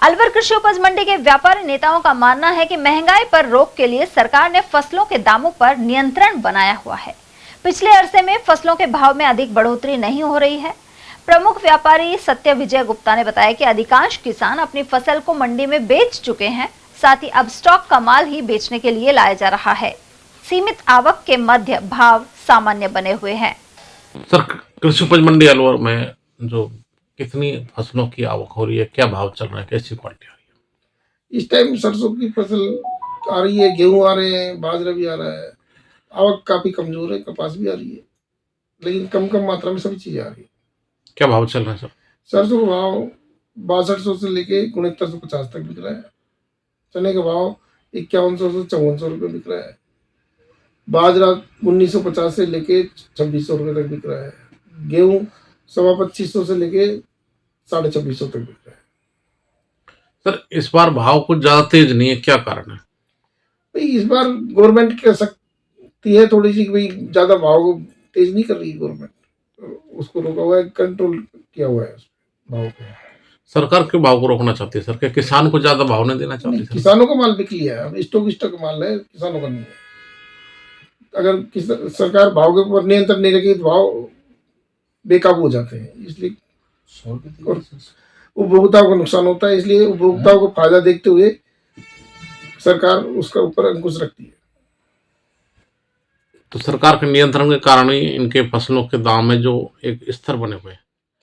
अलवर कृषि उपज मंडी के व्यापारी नेताओं का मानना है कि महंगाई पर रोक के लिए सरकार ने फसलों के दामों पर नियंत्रण बनाया हुआ है। पिछले अरसे में फसलों के भाव में अधिक बढ़ोतरी नहीं हो रही है। प्रमुख व्यापारी सत्य विजय गुप्ता ने बताया कि अधिकांश किसान अपनी फसल को मंडी में बेच चुके हैं, साथ ही अब स्टॉक का माल ही बेचने के लिए लाया जा रहा है। सीमित आवक के मध्य भाव सामान्य बने हुए हैं। सर, कृषि उपज मंडी अलवर में जो कितनी फसलों की आवक हो रही है, क्या भाव चल रहा है, कैसी क्वालिटी आ रही है? इस टाइम सरसों की फसल आ रही है, गेहूं आ रहे हैं, बाजरा भी आ रहा है। आवक काफी कमजोर है, कपास भी आ रही है, लेकिन कम कम मात्रा में सभी चीजें आ रही है। क्या भाव चल रहा है सर? सरसों का भाव 6200 से लेके 6950 तक बिक रहा है। चने का भाव 5100 से 5400 रुपये बिक रहा है। बाजरा 1950 से लेके 2600 रुपये तक बिक रहा है। गेहूं 2500 से लेके 2650 तक बिक रहा है। सर, इस बार भाव कुछ ज्यादा तेज नहीं है, क्या कारण है? भाई इस बार गवर्नमेंट कह सकती है थोड़ी सी, भाई ज्यादा भाव को तेज नहीं कर रही है गवर्नमेंट, उसको रोका हुआ है, कंट्रोल किया हुआ है भाव को। सरकार क्यों भाव को रोकना चाहती है सर? क्या किसान को ज्यादा भाव नहीं देना चाहती सर? किसानों का माल बिक लिया है, अब स्टॉक माल है, किसानों का नहीं है। अगर सरकार भाव के ऊपर नियंत्रण नहीं रखेगी तो भाव बेकाबू हो जाते हैं, इसलिए और उपभोक्ताओं को नुकसान होता है। इसलिए उपभोक्ताओं को फायदा देखते हुए सरकार उसका ऊपर अंकुश रखती है। तो सरकार के नियंत्रण के कारण ही इनके फसलों के दाम में जो एक स्तर बने हुए हैं।